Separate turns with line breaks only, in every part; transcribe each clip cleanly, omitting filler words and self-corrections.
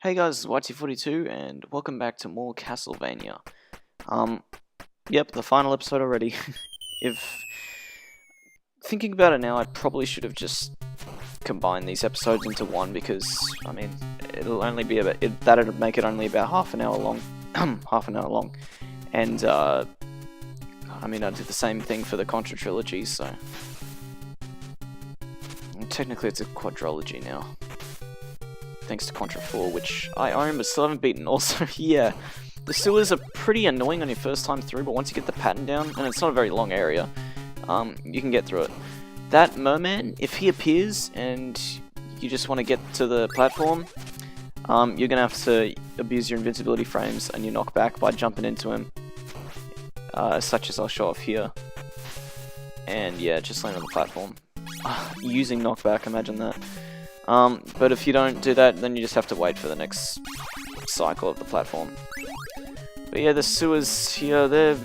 Hey guys, it's YT42 and welcome back to more Castlevania. Yep, the final episode already. If thinking about it now, I probably should have just combined these episodes into one because, I mean, it'll only be about, that'd make it only about half an hour long. Half an hour long. And, I mean, I did the same thing for the Contra trilogy, so... Technically it's a quadrilogy now. Thanks to Contra 4, which I own but still haven't beaten. Also, yeah, the sewers are pretty annoying on your first time through, but once you get the pattern down, and it's not a very long area, you can get through it. That merman, if he appears and you just want to get to the platform, you're going to have to abuse your invincibility frames and your knockback by jumping into him, such as I'll show off here. And yeah, just land on the platform. Using knockback, imagine that. But if you don't do that, then you just have to wait for the next cycle of the platform. But yeah, the sewers here, they're...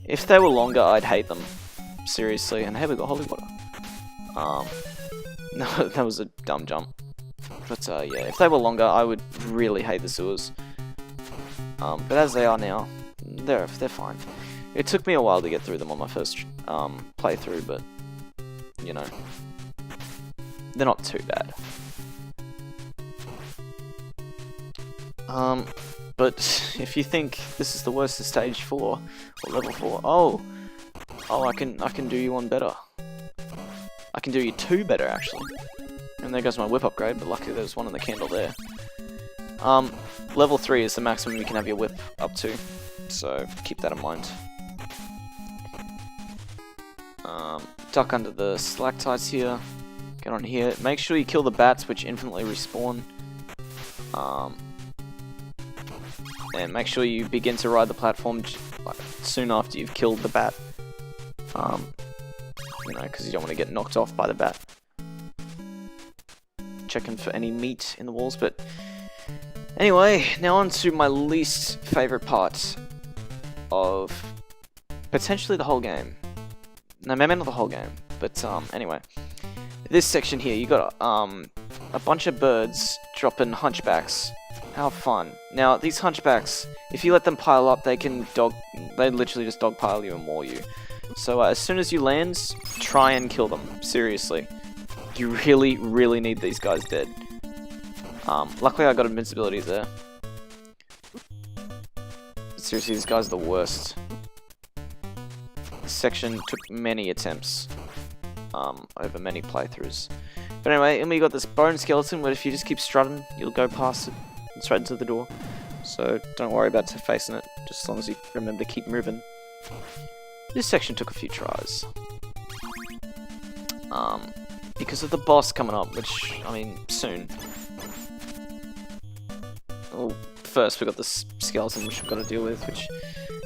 If they were longer, I'd hate them. Seriously. And hey, we got holy water. No, that was a dumb jump. But yeah, if they were longer, I would really hate the sewers. But as they are now, they're fine. It took me a while to get through them on my first playthrough, but, you know... They're not too bad. But if you think this is the worst of stage 4 or level 4, oh, I can do you one better. I can do you 2 better actually. And there goes my whip upgrade, but luckily there's one in the candle there. Level 3 is the maximum you can have your whip up to, so keep that in mind. Duck under the stalactites here. Get on here. Make sure you kill the bats, which infinitely respawn. And make sure you begin to ride the platform soon after you've killed the bat. You know, because you don't want to get knocked off by the bat. Checking for any meat in the walls, but... Anyway, now on to my least favourite part of potentially the whole game. No, maybe not the whole game, but anyway. This section here, you got a bunch of birds dropping hunchbacks. How fun. Now, these hunchbacks, if you let them pile up, they literally just dogpile you and maul you. So as soon as you land, try and kill them. Seriously. You really, really need these guys dead. Luckily I got invincibility there. Seriously, these guys are the worst. This section took many attempts. Over many playthroughs. But anyway, and we got this bone skeleton where if you just keep strutting, you'll go past it and straight into the door. So don't worry about facing it, just as long as you remember to keep moving. This section took a few tries. Because of the boss coming up, which, I mean, soon. Well, first we got this skeleton which we've got to deal with, which,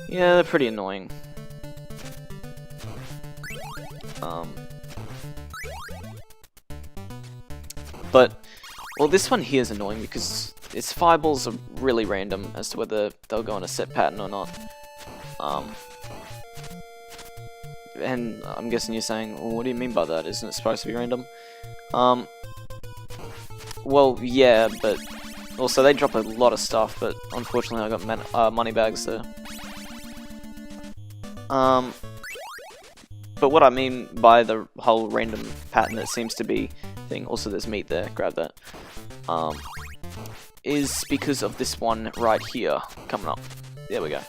yeah, they're pretty annoying. But, well, this one here is annoying because its fireballs are really random as to whether they'll go on a set pattern or not. And I'm guessing you're saying, well, what do you mean by that? Isn't it supposed to be random? Well, yeah, but also they drop a lot of stuff, but unfortunately I got money bags there. But what I mean by the whole random pattern that seems to be thing, also there's meat there, grab that, is because of this one right here coming up. There we go.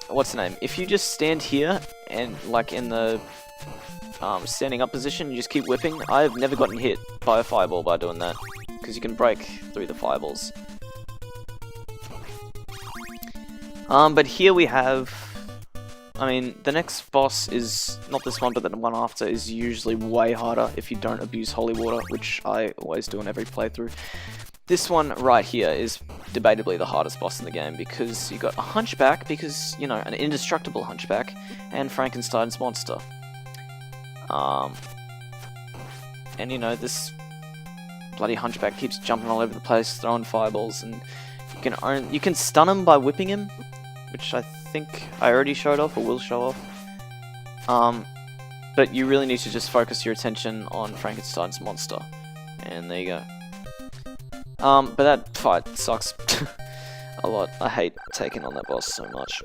What's the name? If you just stand here and like in the standing up position, you just keep whipping. I've never gotten hit by a fireball by doing that because you can break through the fireballs. But here we have. I mean, the next boss is, not this one, but the one after is usually way harder if you don't abuse holy water, which I always do in every playthrough. This one right here is debatably the hardest boss in the game because you got a hunchback, because, you know, an indestructible hunchback, and Frankenstein's monster. And, you know, this bloody hunchback keeps jumping all over the place, throwing fireballs, and you can stun him by whipping him, which I think I already showed off, or will show off. But you really need to just focus your attention on Frankenstein's monster. And there you go. But that fight sucks a lot. I hate taking on that boss so much.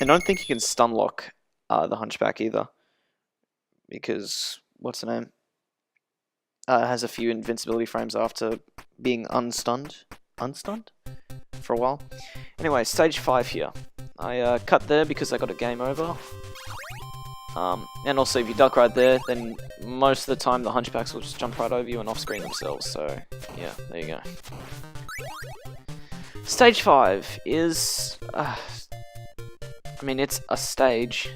I don't think you can stun lock the Hunchback either, because what's the name? It has a few invincibility frames after being unstunned for a while. Anyway, stage 5 here. I cut there because I got a game over. And also, if you duck right there, then most of the time the Hunchbacks will just jump right over you and off-screen themselves. So, yeah, there you go. Stage 5 is... I mean, it's a stage.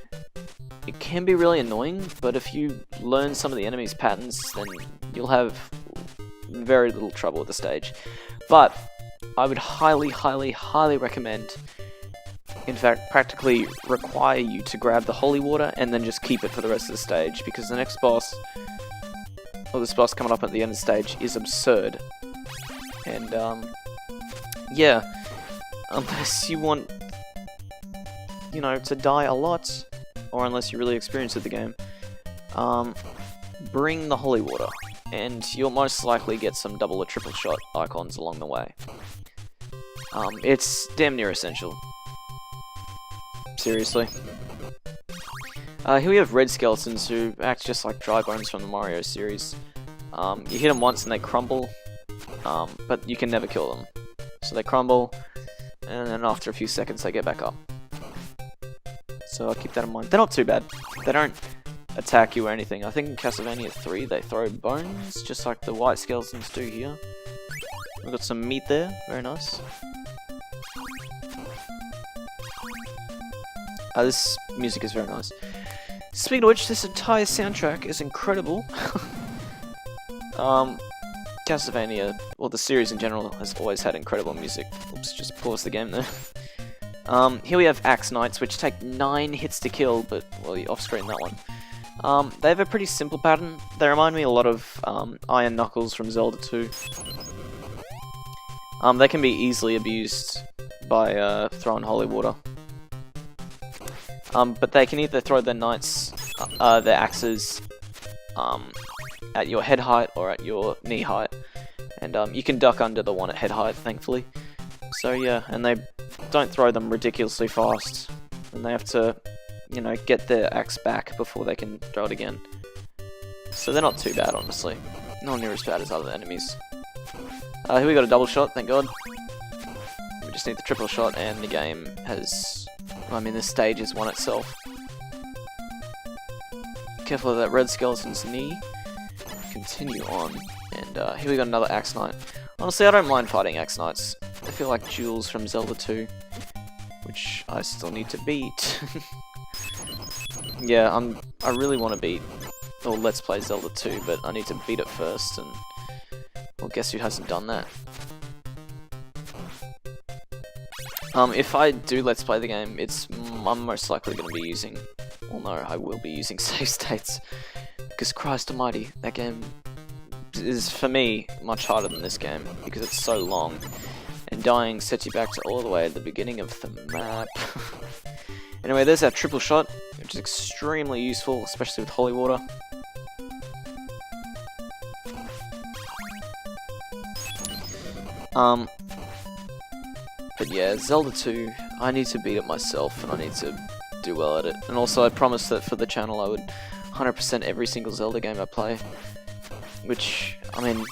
It can be really annoying, but if you learn some of the enemy's patterns, then you'll have very little trouble with the stage. But I would highly, highly, highly recommend, in fact, practically require you to grab the holy water and then just keep it for the rest of the stage, because the next boss, or this boss coming up at the end of the stage, is absurd. And, yeah, unless you want, you know, to die a lot, or unless you're really experienced with the game, bring the holy water, and you'll most likely get some double or triple shot icons along the way. It's damn near essential. Seriously. Here we have red skeletons who act just like dry bones from the Mario series. You hit them once and they crumble, but you can never kill them. So they crumble, and then after a few seconds they get back up. So I'll keep that in mind. They're not too bad. They don't attack you or anything. I think in Castlevania 3 they throw bones, just like the white skeletons do here. We've got some meat there, very nice. This music is very nice. Speaking of which, this entire soundtrack is incredible. Castlevania, well, the series in general, has always had incredible music. Oops, just pause the game there. Here we have Axe Knights, which take 9 hits to kill, but, well, you off-screen that one. They have a pretty simple pattern. They remind me a lot of Iron Knuckles from Zelda 2. They can be easily abused by throwing holy water. But they can either throw their knights, their axes, at your head height or at your knee height. And you can duck under the one at head height, thankfully. So yeah, and they don't throw them ridiculously fast. And they have to, you know, get their axe back before they can throw it again. So they're not too bad, honestly. Not near as bad as other enemies. Here we got a double shot, thank god. We just need the triple shot and the game has... I mean, this stage has won itself. Careful of that red skeleton's knee. Continue on. And here we got another Axe Knight. Honestly, I don't mind fighting Axe Knights. They feel like Jules from Zelda 2. Which I still need to beat. Yeah, I really want to beat... or Let's Play Zelda 2, but I need to beat it first, and... well, guess who hasn't done that? If I do Let's Play the game, I'm most likely going to be using... well, no, I will be using save states. Because Christ almighty, that game is, for me, much harder than this game, because it's so long. And dying sets you back to all the way at the beginning of the map. Anyway, there's our triple shot, which is extremely useful, especially with holy water. But yeah, Zelda 2, I need to beat it myself, and I need to do well at it. And also, I promised that for the channel I would 100% every single Zelda game I play. Which, I mean...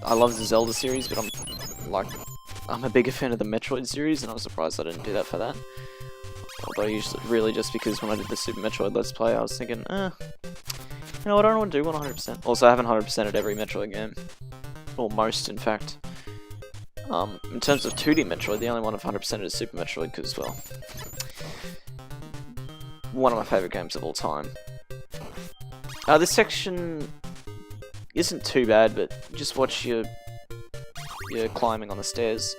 I love the Zelda series, but I'm a bigger fan of the Metroid series, and I was surprised I didn't do that for that. Although, usually, really just because when I did the Super Metroid Let's Play, I was thinking, you know what, I don't want to do 100%. Also, I haven't 100%ed every Metroid game. Or most, in fact. In terms of 2D Metroid, the only one I've 100%ed is Super Metroid, because, well... one of my favourite games of all time. This section isn't too bad, but just watch your climbing on the stairs.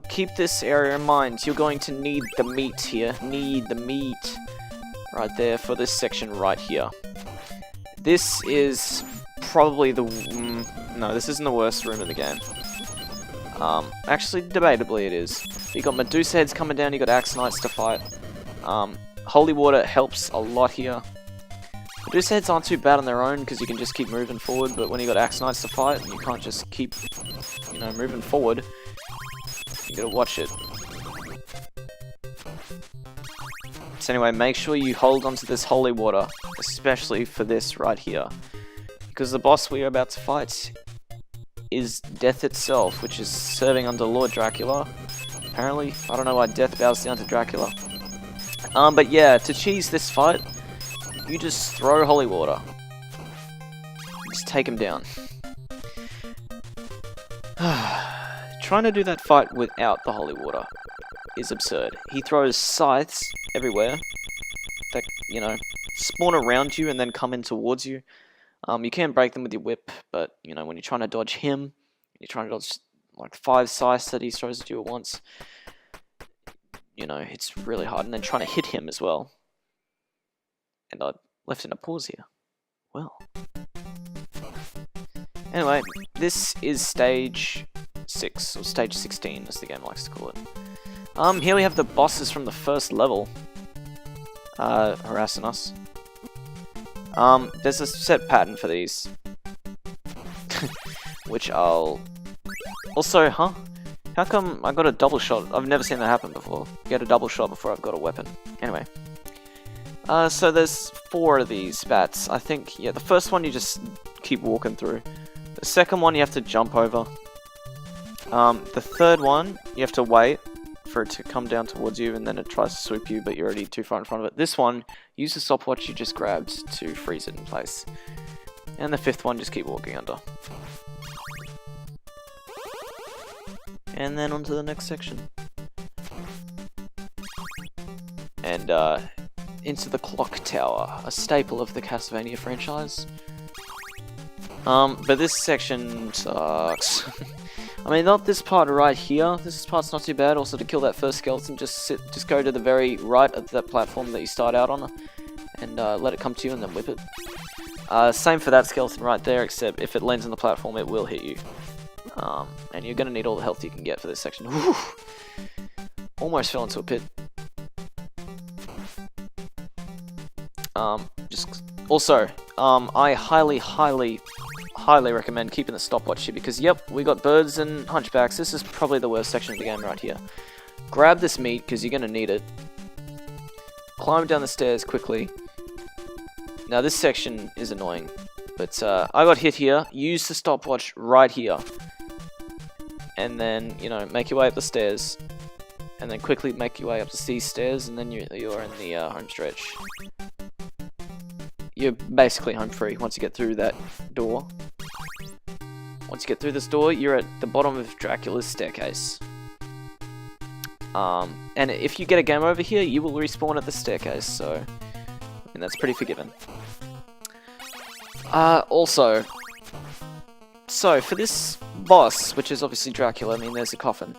Keep this area in mind. You're going to need the meat here. Need the meat. Right there for this section right here. This is probably the... no, this isn't the worst room in the game. Actually, debatably it is. You got Medusa heads coming down, you got Axe Knights to fight. Holy water helps a lot here. Reduced heads aren't too bad on their own because you can just keep moving forward, but when you got Axe Knights to fight and you can't just keep, you know, moving forward, you gotta watch it. So anyway, make sure you hold onto this holy water, especially for this right here. Because the boss we are about to fight is Death itself, which is serving under Lord Dracula. Apparently, I don't know why Death bows down to Dracula. But yeah, to cheese this fight, you just throw holy water. Just take him down. Trying to do that fight without the holy water is absurd. He throws scythes everywhere that, you know, spawn around you and then come in towards you. You can break them with your whip, but, you know, when you're trying to dodge him, you're trying to dodge like 5 scythes that he throws at you at once, you know, it's really hard. And then trying to hit him as well. And I left in a pause here. Well. Anyway, this is stage 6, or stage 16 as the game likes to call it. Here we have the bosses from the first level harassing us. There's a set pattern for these. Which I'll... Also, huh? How come I got a double shot? I've never seen that happen before. Get a double shot before I've got a weapon. Anyway. So there's 4 of these bats. I think, yeah, the first one you just keep walking through. The second one you have to jump over. The third one, you have to wait for it to come down towards you, and then it tries to swoop you, but you're already too far in front of it. This one, use the stopwatch you just grabbed to freeze it in place. And the 5th one, just keep walking under. And then on to the next section. And, into the Clock Tower, a staple of the Castlevania franchise. But this section sucks. I mean, not this part right here. This part's not too bad. Also, to kill that first skeleton, just go to the very right of that platform that you start out on, and let it come to you, and then whip it. Same for that skeleton right there, except if it lands on the platform, it will hit you. And you're gonna need all the health you can get for this section. Whew. Almost fell into a pit. I highly recommend keeping the stopwatch here because, yep, we got birds and hunchbacks. This is probably the worst section of the game right here. Grab this meat because you're going to need it. Climb down the stairs quickly. Now, this section is annoying, but I got hit here. Use the stopwatch right here. And then, you know, make your way up the stairs. And then quickly make your way up these stairs, and then you're in the home stretch. You're basically home free once you get through that door. Once you get through this door, you're at the bottom of Dracula's staircase. And if you get a game over here, you will respawn at the staircase, so... I mean, that's pretty forgiving. Also... So, for this boss, which is obviously Dracula, I mean, there's a coffin.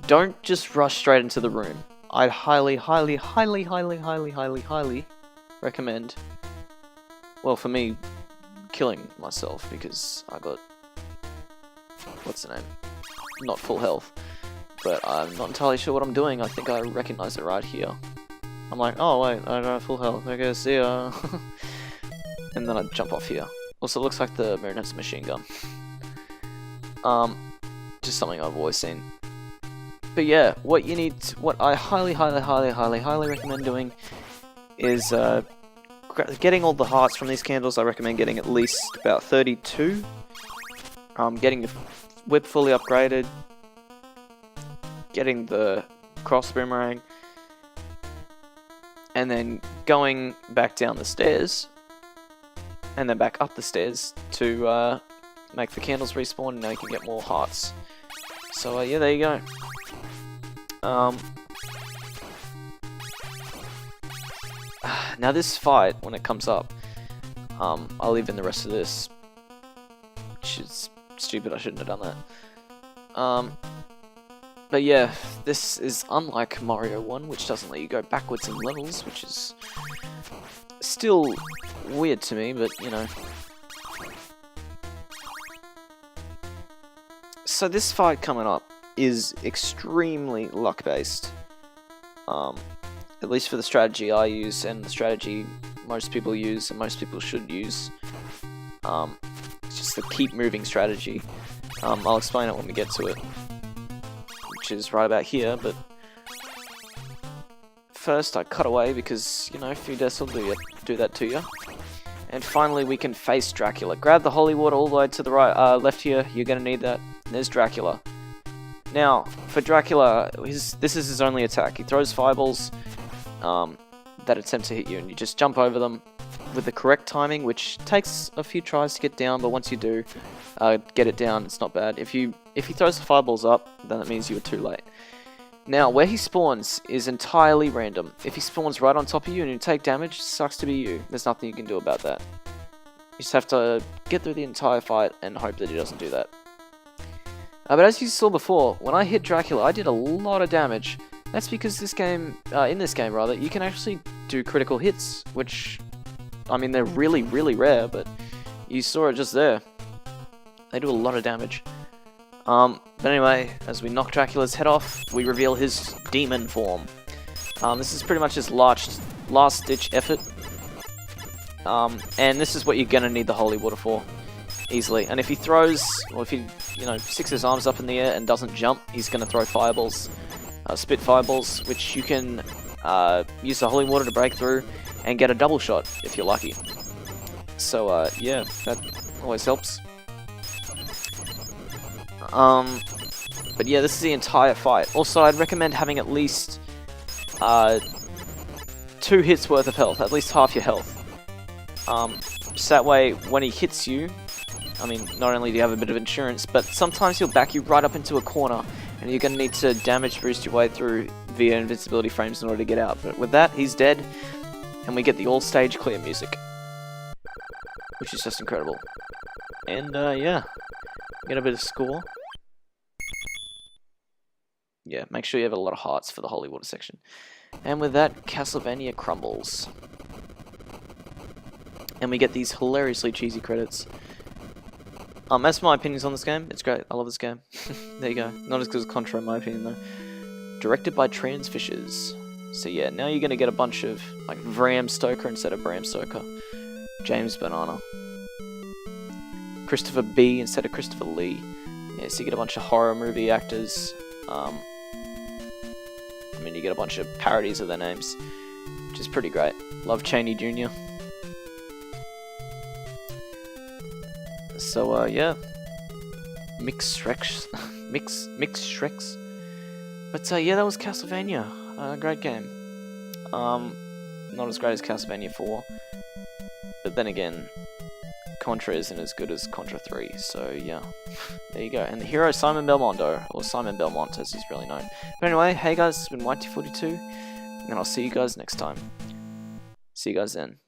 Don't just rush straight into the room. I'd highly recommend... Well, for me, killing myself, because I got... What's the name? Not full health. But I'm not entirely sure what I'm doing. I think I recognize it right here. I'm like, oh wait, I don't have full health. Okay, see ya. And then I jump off here. Also, it looks like the Moon has a machine gun. Just something I've always seen. But yeah, what you need, what I highly recommend doing is getting all the hearts from these candles. I recommend getting at least about 32. Getting the whip fully upgraded. Getting the cross boomerang. And then going back down the stairs. And then back up the stairs to make the candles respawn, and now you can get more hearts. So yeah, there you go. Now this fight, when it comes up, I'll leave in the rest of this, which is stupid, I shouldn't have done that. But yeah, this is unlike Mario 1, which doesn't let you go backwards in levels, which is still weird to me, but you know. So this fight coming up is extremely luck-based. At least for the strategy I use and the strategy most people use and most people should use. It's just the keep moving strategy. I'll explain it when we get to it, which is right about here, but first I cut away because, you know, a few deaths will do that to you. And finally we can face Dracula. Grab the holy water all the way to the right, left here, you're gonna need that. And there's Dracula. Now, for Dracula, this is his only attack. He throws fireballs that attempt to hit you, and you just jump over them with the correct timing, which takes a few tries to get down, but once you do get it down, it's not bad. If he throws the fireballs up, then that means you were too late. Now, where he spawns is entirely random. If he spawns right on top of you and you take damage, sucks to be you. There's nothing you can do about that. You just have to get through the entire fight and hope that he doesn't do that. But as you saw before, when I hit Dracula, I did a lot of damage. That's because this game, in this game rather, you can actually do critical hits, which, I mean, they're really, really rare, but you saw it just there. They do a lot of damage. But anyway, as we knock Dracula's head off, we reveal his demon form. This is pretty much his last-ditch effort. And this is what you're gonna need the holy water for, easily. And if he throws, or if he, you know, sticks his arms up in the air and doesn't jump, he's gonna throw fireballs, spit fireballs, which you can use the holy water to break through and get a double shot if you're lucky. So yeah, that always helps. But yeah, this is the entire fight. Also, I'd recommend having at least 2 hits worth of health, at least half your health. So that way, when he hits you, I mean, not only do you have a bit of insurance, but sometimes he'll back you right up into a corner, and you're going to need to damage boost your way through via invincibility frames in order to get out. But with that, he's dead, and we get the all-stage clear music, which is just incredible. And yeah, get a bit of score. Yeah, make sure you have a lot of hearts for the holy water section. And with that, Castlevania crumbles. And we get these hilariously cheesy credits. As for my opinions on this game, it's great. I love this game. There you go. Not as good as Contra in my opinion though. Directed by Trans Fishers. So yeah, now you're gonna get a bunch of like Bram Stoker instead of Bram Stoker. James Banana. Christopher B instead of Christopher Lee. Yeah, so you get a bunch of horror movie actors. I mean, you get a bunch of parodies of their names, which is pretty great. Love Cheney Jr. So, yeah. Mixed Shreks. Mixed Shreks. But, yeah, that was Castlevania. Great game. Not as great as Castlevania 4. But then again, Contra isn't as good as Contra 3, so yeah. There you go. And the hero Simon Belmondo, or Simon Belmont as he's really known. But anyway, hey guys, it's been YT42, and I'll see you guys next time. See you guys then.